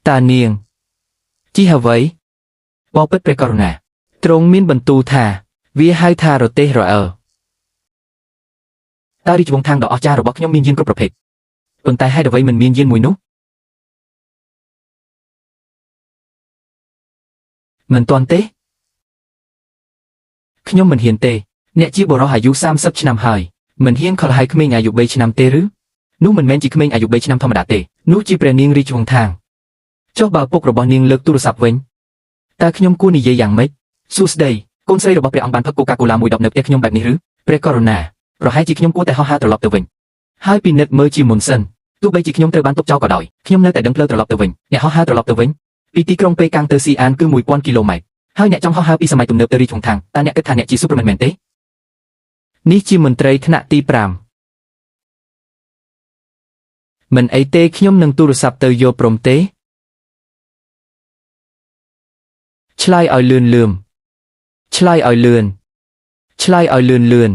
តានាងជីអ្វីបបិទ្ធព្រះករុណាទ្រង់មានបន្ទូលថាវាហៅថារទេះរអិលតើរាជវង្សខាងដ៏អស្ចារ្យរបស់ខ្ញុំមានយានគ្រប់ប្រភេទប៉ុន្តែហេតុអ្វីមិនមានយានមួយនោះមិនទាន់ទេខ្ញុំមិនហ៊ានទេអ្នកជាបុរសអាយុ30ឆ្នាំហើយមិនហ៊ានខលហើយក្មេងអាយុ3ឆ្នាំទេឬនោះមិនមែនជាក្មេងអាយុ3ឆ្នាំធម្មតាទេនោះជាព្រះនាងរាជវង្សខាងចុះបើពុករបស់នាងលើកទូរស័ព្ទវិញតើខ្ញុំគួរនិយាយយ៉ាងម៉េចសួស្ដីកូនស្រីរបស់ព្រះអង្គបានផឹកកូកាកូឡាមួយដបនៅផ្ទះខ្ញុំបែបនេះឬព្រះករុណាប្រហែលជាខ្ញុំគួរតែហោះហើរត្រឡប់ទៅវិញហើយពិនិត្យមើលជាមុនសិនទោះបីជាខ្ញុំត្រូវបានទុកចោលក៏ដោយខ្ញុំនៅតែដឹងផ្លូវត្រឡប់ទៅវិញអ្នកហោះហើរត្រឡប់ទៅវិញពីទីក្រុងប៉េកាំងទៅស៊ីអានគឺ1000គីឡូម៉ែត្រហើយអ្នកចង់ហោះហើរពីសម័យទំនើបទៅរាជវង្សខាងតើអ្នកគិតថាអ្នកជាស៊ុបប្រមែនមែនទេនេះជាមន្ត្រីថ្នាក់ទី5មិនអីទេខ្ញុំនឹងទូរស័ព្ទទៅយកព្រមទេឆ្លើយឲ្យលឿនលឿមឆ្លើយឲ្យលឿនឆ្លើយឲ្យលឿនលឿន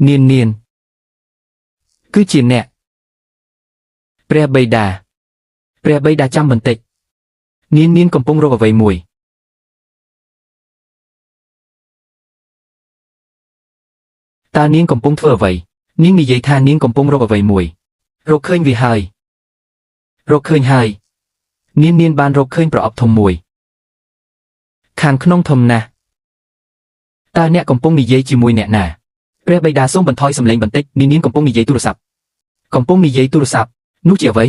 នានគឺជាអ្នកព្រះបិតាចាំបន្តិចនាងកំពុងរកអ្វីមួយតើនាងកំពុងធ្វើអ្វីនាងនិយាយថានាងកំពុងរកអ្វីមួយរកឃើញវាហើយរកឃើញហើយនាងបានរកឃើញប្រអប់ធំមួយខាងក្នុងធំណាស់តើអ្នកកំពុងនិយាយជាមួយអ្នកណាព្រះបិតាសូមបន្ថយសំឡេងបន្តិចនាងកំពុងនិយាយទូរស័ព្ទនោះជាអ្វី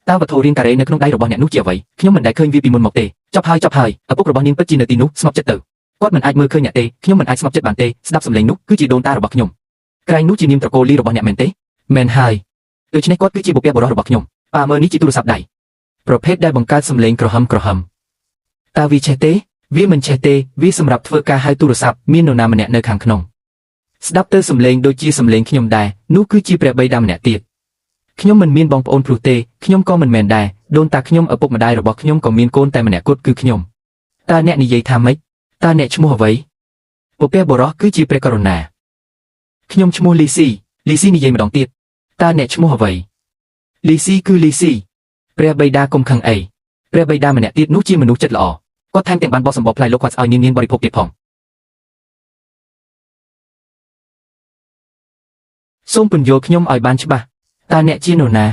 តើវត្ថុរាងការ៉េនៅក្នុងដៃរបស់អ្នកនោះជាអ្វីខ្ញុំមិនដែលឃើញវាពីមុនមកទេចប់ហើយឪពុករបស់នាងពិតជានៅទីនោះស្ងប់ចិត្តទៅគាត់មិនអាចមើលឃើញអ្នកទេខ្ញុំមិនអាចស្ងប់ចិត្តបានទេស្ដាប់សំឡេងនោះគឺជាដូនតារបស់ខ្ញុំក្រែងនោះជានាមត្រកូលលីរបស់អ្នកមែនទេមែនហើយដូច្នេះគាត់គឺជាបុព្វបុរសរបស់ខ្ញុំប៉ាមើលនេះជាទូរស័ព្ទដៃប្រភេទដែលបង្កើតសំឡេងក្រហមតើវាឆេះទេវាមិនឆេះទេវាសម្រាប់ធ្វើការហៅទូរស័ព្ទមាននរណាម្នាក់នៅខាងក្នុងស្ដាប់ទៅសំឡេងដូចជាសំឡេងខ្ញុំដែរនោះគឺជាព្រះបិតាម្នាក់ទៀតខ្ញុំមិនមានបងប្អូនព្រោះទេខ្ញុំក៏មិនមែនដែរដូនតាខ្ញុំឪពុកម្ដាយរបស់ខ្ញុំក៏មានកូនតែម្នាក់គត់គឺខ្ញុំតើអ្នកនិយាយថាម៉េចតើអ្នកឈ្មោះអ្វីបុព្វបុរសគឺជាព្រះករុណាខ្ញុំឈ្មោះលីស៊ីនិយាយម្ដងទៀតតើអ្នកឈ្មោះអ្វីលីស៊ីគឺលីស៊ីព្រះបិតាកុំខឹងអីព្រះបិតាម្នាក់ទៀតនោះជាមនុស្សចិត្តល្អគាត់ថែមទាំងបានបោះសម្បកផ្លែលោកគាត់ឲ្យនាងបរិភោគទៀតផងសូមពន្យល់ខ្ញុំឲ្យបានច្បាស់តើអ្នកជានរណា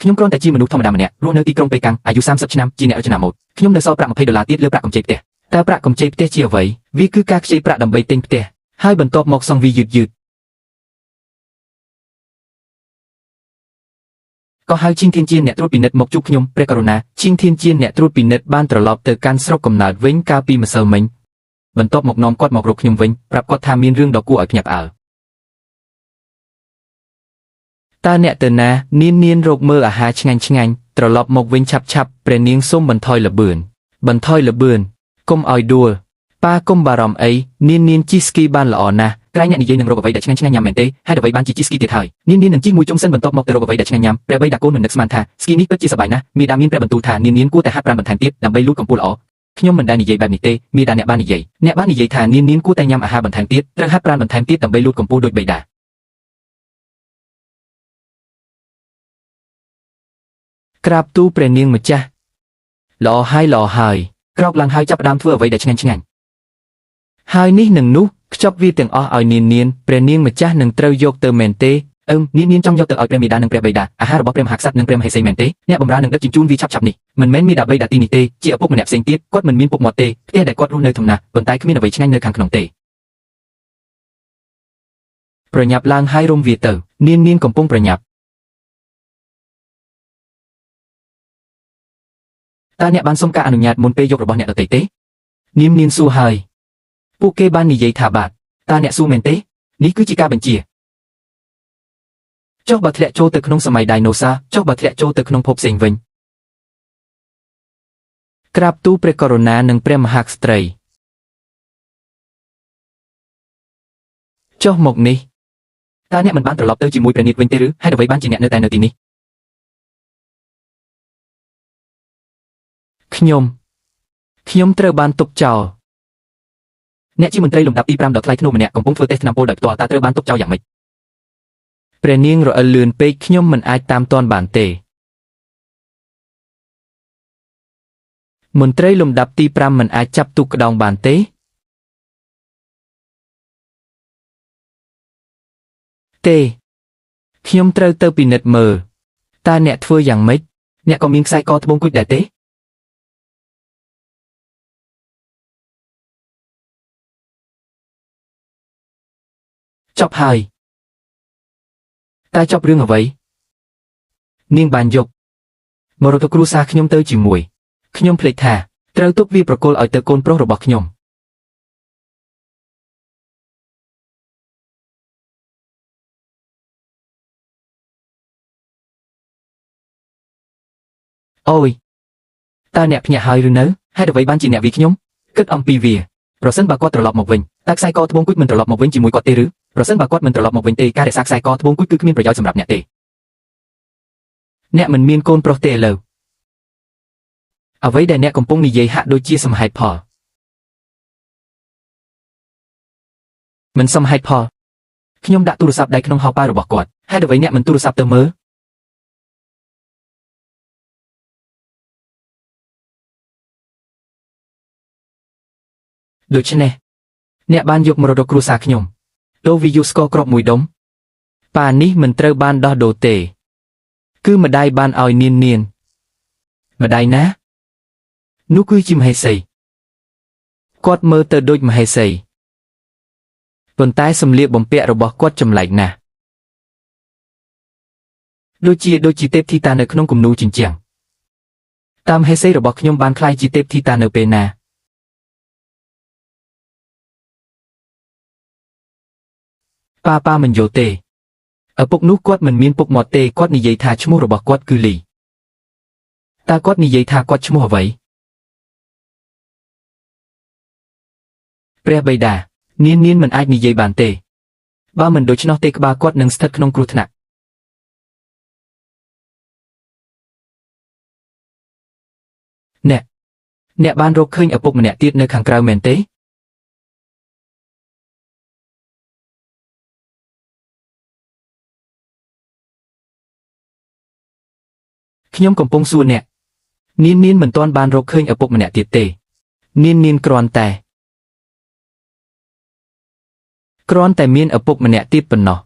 ខ្ញុំគ្រាន់តែជាមនុស្សធម្មតាម្នាក់រស់នៅទីក្រុងប៉េកាំងអាយុ30ឆ្នាំជាអ្នករចនាម៉ូដខ្ញុំនៅសល់ប្រាក់$20ទៀតលើប្រាក់កម្ចីផ្ទះតើប្រាក់កម្ចីផ្ទះជាអ្វីវាគឺការខ្ចីប្រាក់ដើម្បីទិញផ្ទះហើយបន្ទាប់មកសង់វាយឺតក៏ហៅឈិងធានជាអ្នកត្រួតពិនិត្យមកជួបខ្ញុំព្រះករុណាឈិងធានជាអ្នកត្រួតពិនិត្យបានត្រឡប់ទៅកាន់ស្រុកកំណើតវិញកាលពីម្សិលមិញបន្ទាប់មកនាំគាត់មករកខ្ញុំវិញប្រាប់គាត់ថាមានរឿងដ៏គួរឲ្យភ្ញាក់ផ្អើលតើអ្នកទៅណានាងរកមើលអាហារឆ្ងាញ់ត្រឡប់មកវិញឆាប់ព្រះនាងសូមបន្ថយល្បឿន កុំឲ្យដួលប៉ាកុំបារម្ភអីនាងជិះស្គីបានល្អណាស់ក្រែងអ្នកនិយាយនឹងរកអ្វីដែលឆ្ងាញ់ញ៉ាំមែនទេហើយអ្វីបានជិះស្គីទៀតហើយនាងនឹងជិះមួយជុំសិនបន្ទាប់មកទៅរកអ្វីដែលឆ្ងាញ់ញ៉ាំព្រះបិតាកូនមិននឹកស្មានថាស្គីនេះពិតជាសប្បាយណាស់មេដាមានព្រះបន្ទូលថានាងគួរតែហាត់ប្រាណបន្ថែមទៀតដើម្បីលូតកម្ពស់ល្អខ្ញុំមិនដែលនិយាយបែបនេះទេមេដាអ្នកបាននិយាយថានាងគួរតែញ៉ាំអាហារបន្ថែមទៀតត្រូវហាត់ប្រាណបន្ថែមទៀតដើម្បីលូតកម្ពស់ដូចបិតាក្រាបទូលព្រះនាងម្ចាស់ល្អហើយក្រោកឡើងហើយចាប់ផ្ដើមធ្វើអ្វីដែលឆ្ងាញ់ហើយនេះនឹងនោះខ្ចប់វាទាំងអស់ឲ្យនាងព្រះនាងម្ចាស់នឹងត្រូវយកទៅមែនទេនាងចង់យកទៅឲ្យព្រះមេដានិងព្រះបិតាអាហាររបស់ព្រះមហាក្សត្រនិងព្រះមហេសីមែនទេអ្នកបម្រើនឹងដឹកជញ្ជូនវាឆាប់នេះមិនមែនមេដាបិតាទីនេះទេជាឪពុកម្នាក់ផ្សេងទៀតគាត់មិនមានពុកមាត់ទេផ្ទះដែលគាត់រស់នៅធម្មតាប៉ុន្តែគ្មានអ្វីឆ្ងាញ់នៅខាងក្នុងទេប្រញាប់ឡើងហើយរុំវាទៅនាងកំពុងប្រញាប់តើអ្នកបានសុំការអនុញ្ញាតមុនពេលយករបស់អ្នកដទៃទេនាងសួរហើយពួកគេបាននិយាយថាបាទតើអ្នកសួរមែនទេនេះគឺជាការបញ្ជាចុះបើធ្លាក់ចូលទៅក្នុងសម័យដៃណូសាចុះបើធ្លាក់ចូលទៅក្នុងភពផ្សេងវិញក្រាបទូលព្រះករុណានិងព្រះមហាក្សត្រីចុះមកនេះតើអ្នកមិនបានត្រឡប់ទៅជាមួយព្រះនាងវិញទេឬហេតុអ្វីបានជាអ្នកនៅតែនៅទីនេះខ្ញុំត្រូវបានទុកចោល អ្នកជាមន្ត្រីលំដាប់ទី5ដ៏ថ្លៃថ្នូរម្នាក់កំពុងធ្វើតេស្តថ្នាំពុលដោយផ្ទាល់តើត្រូវបានទុកចោលយ៉ាងម៉េចព្រះនាងរអិលលឿនពេកខ្ញុំមិនអាចតាមទាន់បានទេមន្ត្រីលំដាប់ទី5មិនអាចចាប់ទូកក្តោងបានទេទេខ្ញុំត្រូវទៅពិនិត្យមើលតើអ្នកធ្វើយ៉ាងម៉េចអ្នកក៏មានខ្សែកត្បូងគុជដែរទេចប់ហើយតែចប់រឿងអ្វីនាងបានយកមរតកគ្រួសារខ្ញុំទៅជាមួយខ្ញុំភ្លេចថាត្រូវទុកវាប្រគល់ឲ្យទៅកូនប្រុសរបស់ខ្ញុំអូយតើអ្នកភ្ញាក់ហើយឬនៅហេតុអ្វីបានជាអ្នកវាខ្ញុំគិតអំពីវាប្រសិនបើគាត់ត្រឡប់មកវិញតើខ្សែកត្បូងគុជមិនត្រឡប់មកវិញជាមួយគាត់ទេឬប្រសិនបើគាត់មិនត្រឡប់មកវិញទេការរក្សាខ្សែកត្បូងគុជគឺគ្មានប្រយោជន៍សម្រាប់អ្នកទេអ្នកមិនមានកូនប្រុសទេឥឡូវអ្វីដែលអ្នកកំពុងនិយាយហាក់ដូចជាសមហេតុផលមិនសមហេតុផលខ្ញុំដាក់ទូរស័ព្ទដៃក្នុងហោប៉ៅរបស់គាត់ហេតុអ្វីអ្នកមិនទូរស័ព្ទទៅមើលដូច្នេះអ្នកបានយកមរតកគ្រួសារខ្ញុំដូរវាយកស្ករគ្រាប់មួយដុំប៉ានេះមិនត្រូវបានដោះដូរទេគឺម្ដាយបានឲ្យនាងម្ដាយណានោះគឺជាមហេសីគាត់មើលទៅដូចមហេសីប៉ុន្តែសម្លៀកបំពាក់របស់គាត់ចម្លែកណាស់ដូចជាទេពធីតានៅក្នុងគំនូរជញ្ជាំងតាមហេសីរបស់ខ្ញុំបានក្លាយជាទេពធីតានៅពេលណាប៉ាមិនយល់ទេឪពុកនោះគាត់មិនមានពុកមាត់ទេគាត់និយាយថាឈ្មោះរបស់គាត់គឺលីតើគាត់និយាយថាគាត់ឈ្មោះអ្វីព្រះបិតានាងមិនអាចនិយាយបានទេបើមិនដូច្នោះទេក្បាលគាត់នឹងស្ថិតក្នុងគ្រោះថ្នាក់អ្នកបានរកឃើញឪពុកម្នាក់ទៀតនៅខាងក្រៅមែនទេខ្ញុំកំពុងសួរអ្នកនាងមិនទាន់បានរកឃើញឪពុកម្នាក់ទៀតទេនាងគ្រាន់តែមានឪពុកម្នាក់ទៀតប៉ុណ្ណោះ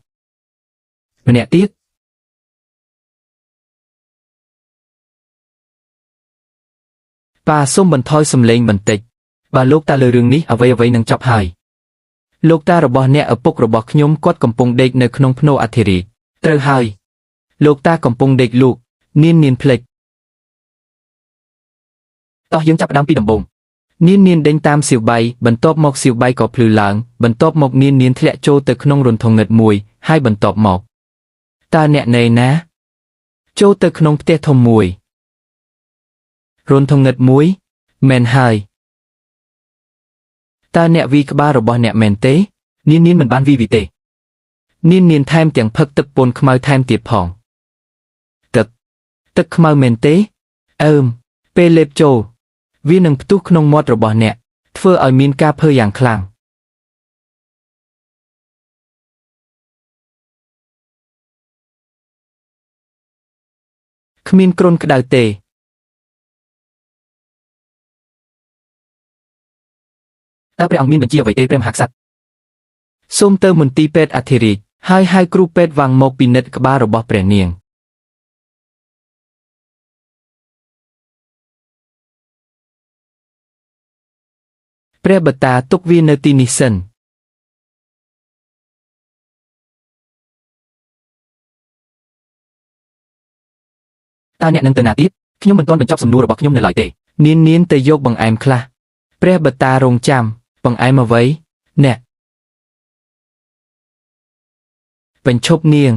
ម្នាក់ទៀតប៉ាសូមបន្ថយសំឡេងបន្តិចបើលោកតាលើរឿងនេះអ្វីនឹងចប់ហើយលោកតារបស់អ្នកឪពុករបស់ខ្ញុំគាត់កំពុងដេកនៅក្នុងភ្នូរអធិរាជត្រូវហើយលោកតាកំពុងដេកលូកនាងភ្លេចតោះយើងចាប់ផ្ដើមពីដំបូងនាងដេញតាមសៀវបៃបន្ទាប់មកសៀវបៃក៏ភ្លឺឡើងបន្ទាប់មកនាងធ្លាក់ចូលទៅក្នុងរន្ធងងឹតមួយហើយបន្ទាប់មកតើអ្នកនៅណាចូលទៅក្នុងផ្ទះធំមួយរន្ធងងឹតមួយមែនហើយតើអ្នកវីក្បាលរបស់អ្នកមែនទេនាងមិនបានវីទេនាងថែមទាំងផឹកទឹកពន់ខ្មៅថែមទៀតផងទឹកខ្មៅមែនទេពេលលេបចូលវានឹងផ្ទុះក្នុងមាត់របស់អ្នកធ្វើឲ្យមានការភ័យយ៉ាងខ្លាំងគ្មានគ្រុនក្តៅទេតើព្រះអង្គមានបញ្ជាអ្វីទេព្រះមហាក្សត្រសូមទៅមន្ទីរពេទ្យអធិរាជហើយហៅគ្រូពេទ្យវាំងមកពិនិត្យក្បាលរបស់ព្រះនាងព្រះបតាទុកវានៅទីនេះសិនតើអ្នកនឹងទៅណាទៀតខ្ញុំមិនទាន់បញ្ចប់សំណួររបស់ខ្ញុំនៅឡើយទេនាងទៅយកបង្អែមខ្លះព្រះបតារងចាំបង្អែមអ្វីអ្នកបញ្ឈប់នាង